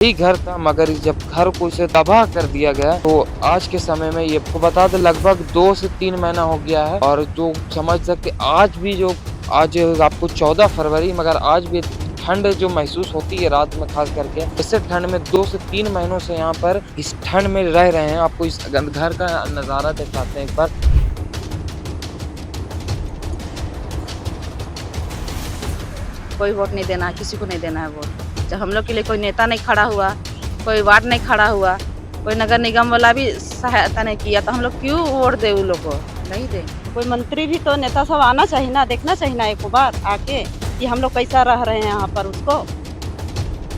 यही घर था, मगर जब घर को इसे तबाह कर दिया गया तो आज के समय में ये आपको बता दें लगभग 2 से 3 महीना हो गया है। और जो समझ सकते आज भी जो आज आपको 14 फरवरी मगर आज भी ठंड जो महसूस होती है रात में खास करके, इससे ठंड में 2 से 3 महीनों से यहाँ पर इस ठंड में रह रहे हैं। आपको इस घर का नज़ारा दिखाते हैं एक बार। कोई वोट नहीं देना है, किसी को नहीं देना है वोट। जब हम लोग के लिए कोई नेता नहीं खड़ा हुआ, कोई वार्ड नहीं खड़ा हुआ, कोई नगर निगम वाला भी सहायता नहीं किया, तो हम लोग क्यों वोट दे उन लोग को? नहीं दे। कोई मंत्री भी तो नेता सब आना चाहिए ना, देखना चाहिए ना एक बार आके कि हम लोग कैसा रह रहे हैं यहाँ पर। उसको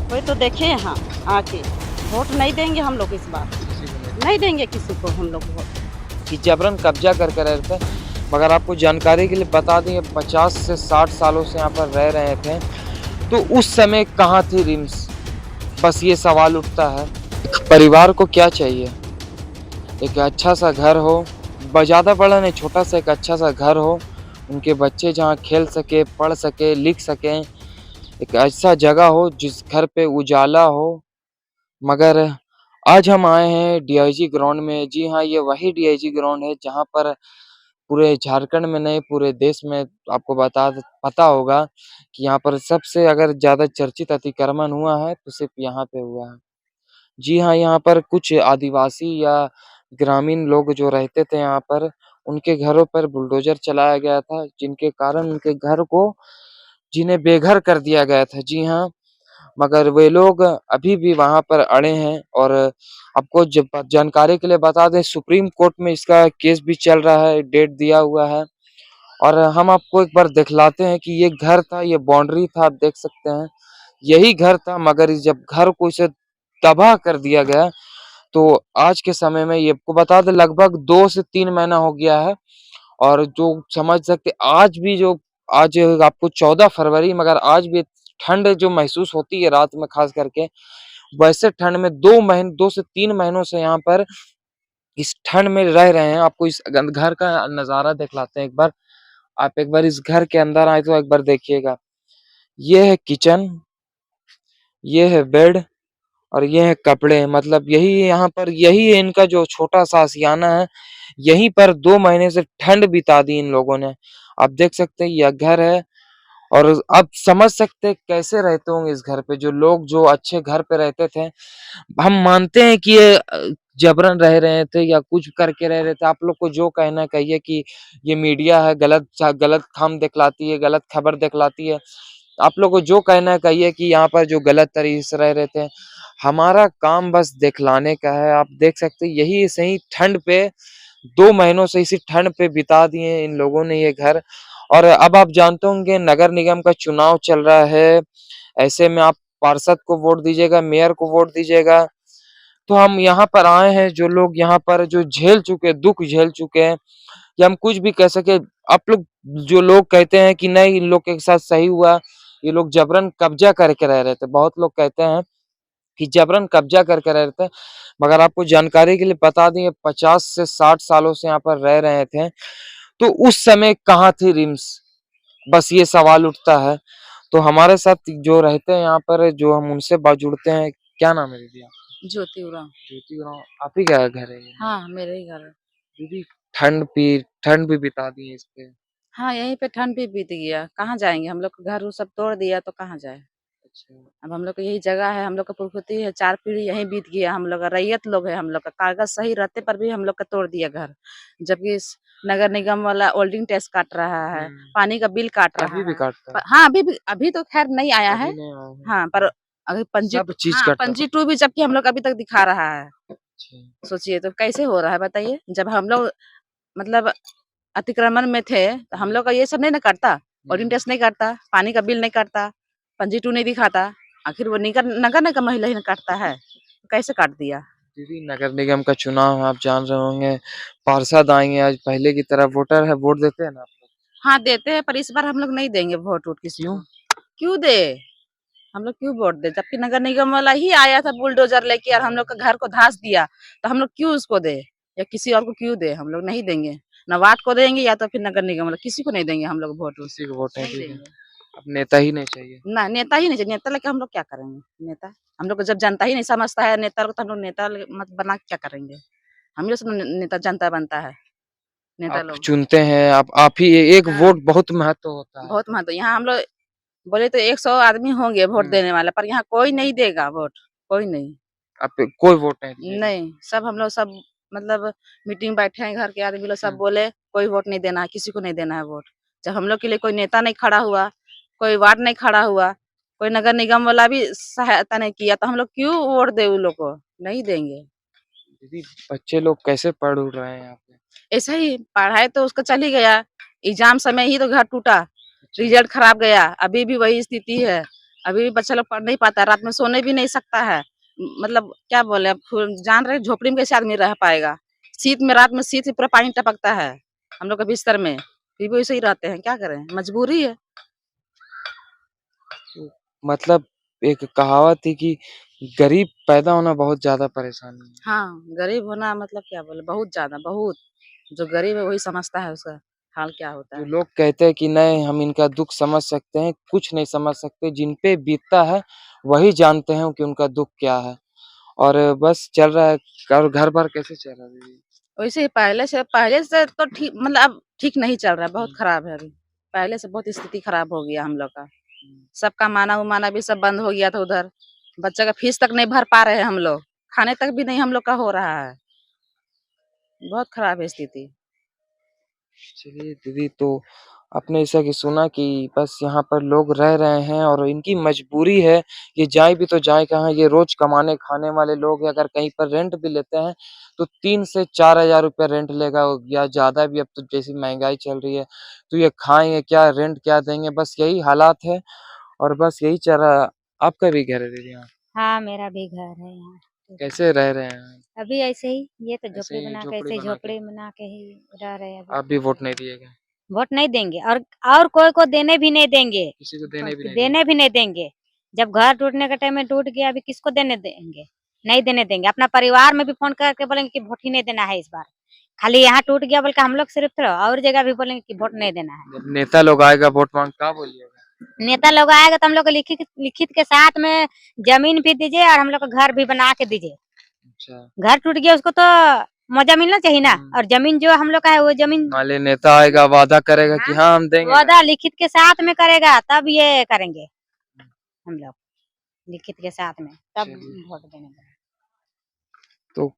कोई तो देखे यहाँ आके। वोट नहीं देंगे हम लोग इस बार, नहीं देंगे किसी को हम लोग वोट। कि जबरन कब्जा करके रहते हैं। मगर आपको जानकारी के लिए बता दें 50 से 60 सालों से यहाँ पर रह रहे थे, तो उस समय कहाँ थी रिम्स? बस ये सवाल उठता है। परिवार को क्या चाहिए? एक अच्छा सा घर हो, ज़्यादा बड़ा नहीं, छोटा सा एक अच्छा सा घर हो, उनके बच्चे जहाँ खेल सके, पढ़ सके, लिख सकें, एक ऐसा जगह हो जिस घर पे उजाला हो। मगर आज हम आए हैं डीआईजी ग्राउंड में। जी हाँ, ये वही डीआईजी ग्राउंड है जहाँ पर पूरे झारखंड में नहीं पूरे देश में आपको पता होगा कि यहाँ पर सबसे अगर ज़्यादा चर्चित अतिक्रमण हुआ है तो सिर्फ यहाँ पे हुआ है। जी हाँ, यहाँ पर कुछ आदिवासी या ग्रामीण लोग जो रहते थे यहाँ पर, उनके घरों पर बुलडोज़र चलाया गया था, जिनके कारण उनके घर को जिन्हें बेघर कर दिया गया था। जी हाँ, मगर वे लोग अभी भी वहाँ पर अड़े हैं। और आपको जब जानकारी के लिए बता दें, सुप्रीम कोर्ट में इसका केस भी चल रहा है, डेट दिया हुआ है। और हम आपको एक बार दिखलाते हैं कि ये घर था, ये बाउंड्री था, आप देख सकते हैं। यही घर था, मगर जब घर को इसे तबाह कर दिया गया तो आज के समय में ये आपको बता दें लगभग 2 से 3 महीना हो गया है। और जो समझ सकते आज भी जो आज आपको 14 फरवरी मगर आज भी ठंड जो महसूस होती है रात में खास करके, वैसे ठंड में 2 से 3 महीनों से यहाँ पर इस ठंड में रह रहे हैं। आपको इस घर का नज़ारा दिखलाते हैं एक बार। आप एक बार इस घर के अंदर आए तो एक बार देखिएगा। ये है किचन, ये है बेड और ये है कपड़े। मतलब यही यहाँ पर यही है इनका जो छोटा-सा आशियाना है। यहीं पर 2 महीने से ठंड बिता दी इन लोगों ने। आप देख सकते हैं यह घर है। और आप समझ सकते हैं कैसे रहते होंगे इस घर पे जो लोग जो अच्छे घर पे रहते थे। हम मानते हैं कि ये जबरन रह रहे थे या कुछ करके रह रहे थे। आप लोग को जो कहना है कहिए कि ये मीडिया है, गलत काम दिखलाती है, गलत खबर दिखलाती है। आप लोग को जो कहना है कहिए कि यहाँ पर जो गलत तरीके से रह रहे थे। हमारा काम बस दिखलाने का है। आप देख सकते हैं यही सही ठंड पे 2 महीनों से इसी ठंड पे बिता दिए इन लोगों ने ये घर। और अब आप जानते होंगे नगर निगम का चुनाव चल रहा है। ऐसे में आप पार्षद को वोट दीजिएगा, मेयर को वोट दीजिएगा। तो हम यहाँ पर आए हैं जो लोग यहाँ पर जो झेल चुके दुःख झेल चुके हैं, या हम कुछ भी कह सके। आप लोग जो लोग कहते हैं कि नहीं इन लोग के साथ सही हुआ, ये लोग जबरन कब्जा करके रह रहे थे। बहुत लोग कहते हैं कि जबरन कब्जा करके रह रहे थे। मगर आपको जानकारी के लिए बता दें 50 से 60 सालों से यहाँ पर रह रहे थे, तो उस समय कहाँ थी रिम्स? बस ये सवाल उठता है। तो हमारे साथ जो रहते हैं यहाँ पर जो हम उनसे जुड़ते हैं। क्या नाम है दीदी आप? ज्योति उरांव। ज्योति उरांव। आप ही का घर है ये? हाँ, मेरे ही घर है। दीदी ठंड भी बिता दी है इस पे। हाँ, यहीं पे ठंड भी बीत गया। कहाँ जाएँगे? हम लोग का घर-उर सब तोड़ दिया तो कहाँ जाए? अच्छा। अब हम लोग का यही जगह है, हम लोग का पुर्खौती है, 4 पीढ़ी यहीं बीत गया हम लोग का, रैयत लोग है हम लोग का। कागज़ सही रहते पर भी हम लोग का तोड़ दिया घर। जबकि इस नगर निगम वाला होल्डिंग टैक्स काट रहा है, पानी का बिल काट रहा अभी भी है। काटता है? हाँ, अभी तो ख़ैर नहीं आया है। अभी नहीं आया है। हाँ, पर अभी सब चीज़ हाँ, कटता पंजी 2 भी जबकि हम लोग अभी तक दिखा रहा है। अच्छा। सोचिए तो कैसे हो रहा है बताइए? जब हम लोग मतलब अतिक्रमण में थे, तो हम लोग का ये सब नहीं ना काटता, होल्डिंग टैक्स नहीं काटता, पानी का बिल नहीं काटता, पंजी 2 नहीं दिखाता। आखिर वो नगर निगम महिला ही ना काटता है, तो कैसे काट दिया? दीदी नगर निगम का चुनाव है, आप जान रहे होंगे। पार्षद आएँगे आज पहले की तरह वोटर है, वोट देते हैं ना आप लोग? हाँ, देते हैं पर इस बार हम लोग नहीं देंगे वोट-वोट किसी क्यों? को। क्यों दें? हम लोग क्यों वोट दें? जबकि नगर निगम वाला ही आया था बुलडोज़र लेके और हम लोग का घर को धँस दिया, तो हम लोग क्यों उसको दें? या किसी और को क्यों दें? हम लोग नहीं देंगे। ना वार्ड को देंगे या तो फिर नगर निगम वाला, किसी को नहीं देंगे हम लोग वोट-वोट, किसी को वोट नहीं नहीं देंगे। देंगे। अब नेता ही नहीं चाहिए। ना नेता ही नहीं चाहिए, नेता लेके हम लोग क्या करेंगे? नेता हम लोग को जब जनता ही नहीं समझता है नेता को, तो हम लोग नेता मत बना के क्या करेंगे? हम लोग से नेता जनता बनता है, नेता आप लोग। चुनते हैं, आप ही एक हाँ, वोट बहुत महत्व होता है। बहुत महत्व। यहाँ हम लोग बोले तो 100 आदमी होंगे वोट देने वाला, पर यहाँ कोई नहीं देगा वोट, कोई नहीं। आप कोई वोट नहीं दीजिएगा। नहीं, सब हम लोग सब मतलब मीटिंग बैठे हैं, घर के आदमी लोग सब हुँ। बोले कोई वोट नहीं देना है, किसी को नहीं देना है वोट। जब हम लोग के लिए कोई नेता नहीं खड़ा हुआ, कोई वार्ड नहीं खड़ा हुआ, कोई नगर निगम वाला भी सहायता नहीं किया, तो हम लोग क्यों वोट दें उन लोग को? नहीं देंगे। दीदी बच्चे लोग कैसे पढ़ उड़ रहे हैं यहाँ पे? ऐसा ही पढ़ाई तो उसका चल ही गया, एग्जाम समय ही तो घर टूटा, अच्छा। रिजल्ट खराब गया, अभी भी वही स्थिति है। अभी भी बच्चा लोग पढ़ नहीं पाता, रात में सोने भी नहीं सकता है। मतलब क्या बोले, अब जान रहे झोपड़ी में कैसे आदमी रह पाएगा? शीत में, रात में शीत से पूरा पानी टपकता है हम लोग के बिस्तर में, फिर भी वैसे ही रहते हैं, क्या करें? मजबूरी है। तो मतलब एक कहावत है कि गरीब पैदा होना बहुत ज़्यादा परेशानी है। हाँ, गरीब होना मतलब क्या बोले, बहुत ज्यादा, बहुत। जो गरीब है वही समझता है उसका हाल क्या होता जो है। लोग कहते हैं कि नहीं हम इनका दुःख समझ सकते हैं, कुछ नहीं समझ सकते, जिन पे बीतता है वही जानते हैं कि उनका दुःख क्या है। और बस चल रहा है। और घर-बार कैसे चल रहा है दीदी? वैसे ही पहले से तो ठीक, मतलब अब ठीक नहीं चल रहा है, बहुत हुँ, खराब है अभी। पहले से बहुत स्थिति खराब हो गया हम लोग का। हुँ। सबका माना-उमाना भी सब बंद हो गया था उधर। बच्चा का फीस तक नहीं भर पा रहे हैं हम लोग। खाने तक भी नहीं हम लोग का हो रहा है। बहुत खराब है स्थिति। चलिए दीदी, तो आपने ऐसा कि सुना कि बस यहाँ पर लोग रह रहे हैं और इनकी मजबूरी है, ये जाएँ भी तो जाएँ कहाँ? ये रोज़ कमाने खाने वाले लोग हैं, अगर कहीं पर रेंट भी लेते हैं, तो 3 से 4,000 रुपए रेंट लेगा या ज़्यादा भी, अब तो जैसी महँगाई चल रही है, तो ये खाएँगे क्या, रेंट क्या देंगे? बस यही हालात है और बस यही चल रहा। आपका भी घर है दीदी यहाँ? हाँ, मेरा भी घर है यहाँ। कैसे रह रहे हैं? अभी ऐसे ही, ये तो ऐसे झोपड़ी ही बना के झोपड़ी ऐसे ही बना के? झोपड़ी बना के ही रह रहे हैं अभी। आप भी वोट नहीं दिएगा? वोट नहीं देंगे और कोई को देने भी नहीं देंगे। किसी को देने भी नहीं देने देंगे? भी नहीं देंगे। जब घर टूटने के टाइम में टूट गया, अभी किसको देने देंगे? नहीं देने देंगे। अपना परिवार में भी फ़ोन करके बोलेंगे कि वोट ही नहीं देना है इस बार। खाली यहाँ टूट गया बोल के हम लोग सिर्फ थोड़ा और जगह भी बोलेंगे कि वोट नहीं देना है। जब नेता लोग आएगा वोट माँग क्या बोलिएगा? नेता लोग आएगा तो हम लोग को लिखित के साथ में ज़मीन भी दीजिए और हम लोग को घर भी बना के दीजिए। अच्छा। घर टूट गया उसको तो मौजा मिलना चाहिए ना, हुँ। और जमीन जो हम लोग का है वो जमीन मान लीजिए नेता आएगा, वादा करेगा कि हाँ, हाँ, हम देंगे वादा घर। लिखित के साथ में करेगा तब ये करेंगे हम लोग, लिखित के साथ में तब चलिए। वोट देंगे। तो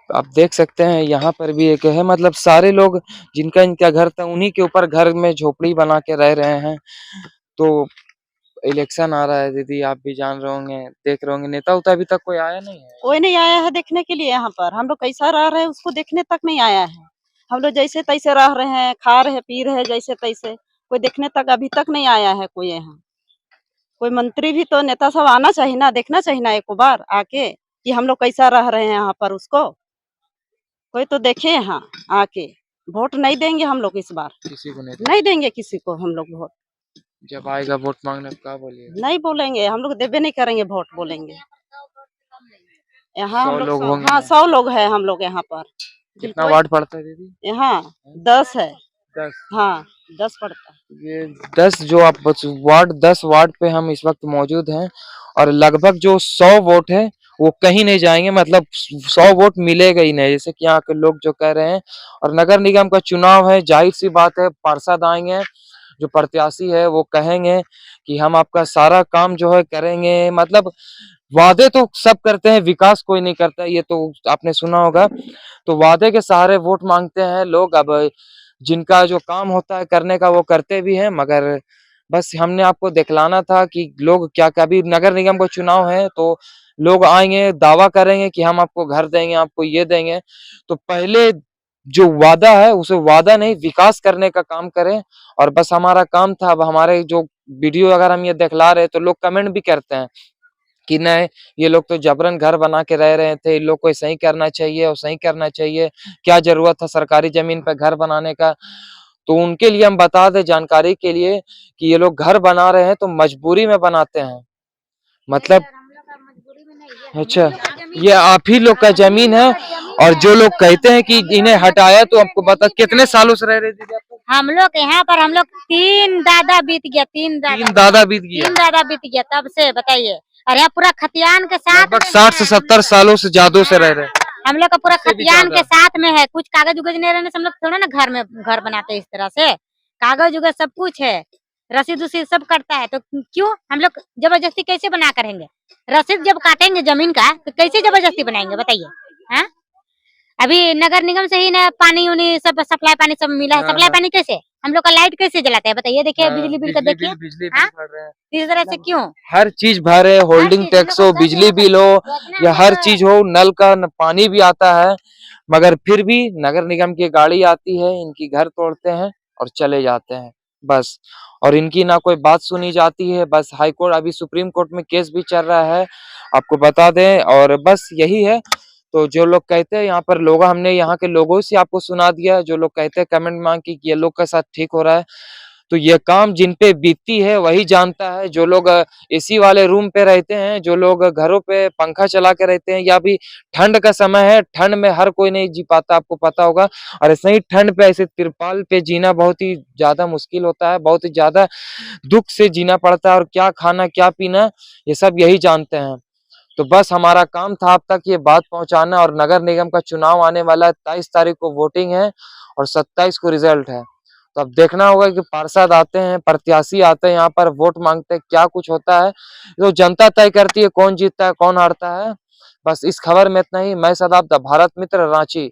आप देख सकते हैं यहाँ पर भी एक है, मतलब सारे लोग जिनका इनका घर था उन्हीं के ऊपर घर में झोपड़ी बना के रह रहे हैं। तो इलेक्शन आ रहा है दीदी, आप भी जान रहे होंगे, देख रहे होंगे, नेता-वेता अभी तक कोई आया नहीं है? कोई नहीं आया है देखने के लिए यहाँ पर। हम लोग कैसा रह रहे हैं उसको देखने तक नहीं आया है। हम लोग जैसे तैसे रह रहे हैं, खा रहे हैं, पी रहे हैं जैसे तैसे। कोई देखने तक अभी तक नहीं आया है कोई यहाँ। कोई मंत्री भी तो नेता सब आना चाहिए ना, देखना चाहिए ना एक बार आके कि हम लोग कैसा रह रहे हैं यहाँ पर उसको। कोई तो देखे यहाँ आके। वोट नहीं देंगे हम लोग इस बार। किसी को नहीं नहीं देंगे किसी को हम लोग वोट। जब आएगा वोट माँगने तो क्या बोलिएगा? नहीं बोलेंगे, हम लोग देबे नहीं करेंगे वोट बोलेंगे। यहाँ 100 हम लोग लोग 100 होंगे हाँ, ना? 100 लोग हैं हम लोग यहाँ पर। कितना कोई वार्ड पड़ता है दीदी? यहाँ 10 है। 10। हाँ, 10 पड़ता है। ये 10 जो आप वार्ड 10 वार्ड पे हम इस वक्त मौजूद हैं और लगभग जो 100 वोट है वो कहीं नहीं जाएंगे, मतलब 100 वोट मिलेगा ही नहीं, जैसे कि यहाँ के लोग जो कह रहे हैं। और नगर निगम का चुनाव है, जाहिर सी बात है पार्षद आएंगे, जो प्रत्याशी है वो कहेंगे कि हम आपका सारा काम जो है करेंगे, मतलब वादे तो सब करते हैं, विकास कोई नहीं करता, ये तो आपने सुना होगा। तो वादे के सहारे वोट मांगते हैं लोग। अब जिनका जो काम होता है करने का वो करते भी हैं, मगर बस हमने आपको दिखलाना था कि लोग क्या-क्या, अभी नगर निगम का चुनाव है तो लोग आएँगे, दावा करेंगे कि हम आपको घर देंगे, आपको ये देंगे। तो पहले जो वादा है उसे वादा नहीं विकास करने का काम करें। और बस हमारा काम था। अब हमारे जो वीडियो अगर हम ये दिखला रहे हैं तो लोग कमेंट भी करते हैं कि नहीं, ये लोग तो जबरन घर बना के रह रहे थे, इन लोग को ऐसा ही करना चाहिए और सही करना चाहिए, क्या ज़रूरत था सरकारी ज़मीन पे घर बनाने का? तो उनके लिए हम बता दें जानकारी के लिए कि ये लोग घर बना रहे हैं तो मजबूरी में बनाते हैं। मतलब अच्छा, ये आप ही लोग का ज़मीन है और जो लोग कहते हैं कि इन्हें हटाया, तो आपको बता कितने सालों से रह रहे दीदी आप लोग? हम लोग यहाँ पर हम लोग 3 दादा बीत गया, 3 तीन दादा दादा बीत गया, 3 दादा बीत गया तब से बताइए। और यहाँ पूरा खतियान के साथ लगभग में 60 से है। 70 सालों से जादू से रह रहे हैं। हम लोग का पूरा उससे भी खतियान के ज्यादा। साथ में है, कुछ कागज उगज नहीं रहने से हम लोग थोड़ा ना घर में घर बनाते हैं इस तरह से। कागज उगज सब कुछ है, रसीद उसीद सब कटता है, तो क्यों हम लोग जबरदस्ती कैसे बना करेंगे? रसीद जब काटेंगे जमीन का तो कैसे जबरदस्ती बनाएंगे बताइए? हाँ, अभी नगर निगम से ही ना पानी उनी सब सप्लाई पानी सब मिला है। हाँ, सप्लाई हाँ। पानी कैसे? हम लोग का लाइट कैसे जलाते हैं बताइए? देखिए हाँ, बिजली बिल का देखिए, बिजली हाँ? बिल भर रहे हैं, इस तरह से क्यों? हर चीज भरे, होल्डिंग चीज हम टैक्स लोग हो, को बिजली बिल हो या हर चीज हो, नल का पानी भी आता है, मगर फिर भी नगर निगम की गाड़ी आती है, इनकी घर तोड़ते हैं और चले जाते हैं बस। और इनकी ना कोई बात सुनी जाती है, बस हाई कोर्ट, अभी सुप्रीम कोर्ट में केस भी चल रहा है, आपको बता दें। और बस यही है। तो जो लोग कहते हैं यहाँ पर लोग, हमने यहाँ के लोगों से आपको सुना दिया, जो लोग कहते हैं कमेंट मांग कि ये लोग के साथ ठीक हो रहा है, तो ये काम जिन पे बीतती है वही जानता है। जो लोग एसी वाले रूम पे रहते हैं, जो लोग घरों पे पंखा चला के रहते हैं, या अभी ठंड का समय है, ठंड में हर कोई नहीं जी पाता, आपको पता होगा। और ऐसे ही ठंड पे ऐसे तिरपाल पे जीना बहुत ही ज्यादा मुश्किल होता है, बहुत ही ज्यादा दुख से जीना पड़ता है, और क्या खाना क्या पीना ये सब यही जानते हैं। तो बस हमारा काम था अब तक ये बात पहुंचाना। और नगर निगम का चुनाव आने वाला है, 23 तारीख को वोटिंग है और 27 को रिजल्ट है। तो अब देखना होगा कि पार्षद आते हैं, प्रत्याशी आते हैं, यहाँ पर वोट मांगते हैं, क्या कुछ होता है तो जनता तय करती है कौन जीतता है कौन हारता है। बस इस खबर में इतना ही। मैं सदाब द भारत मित्र, रांची।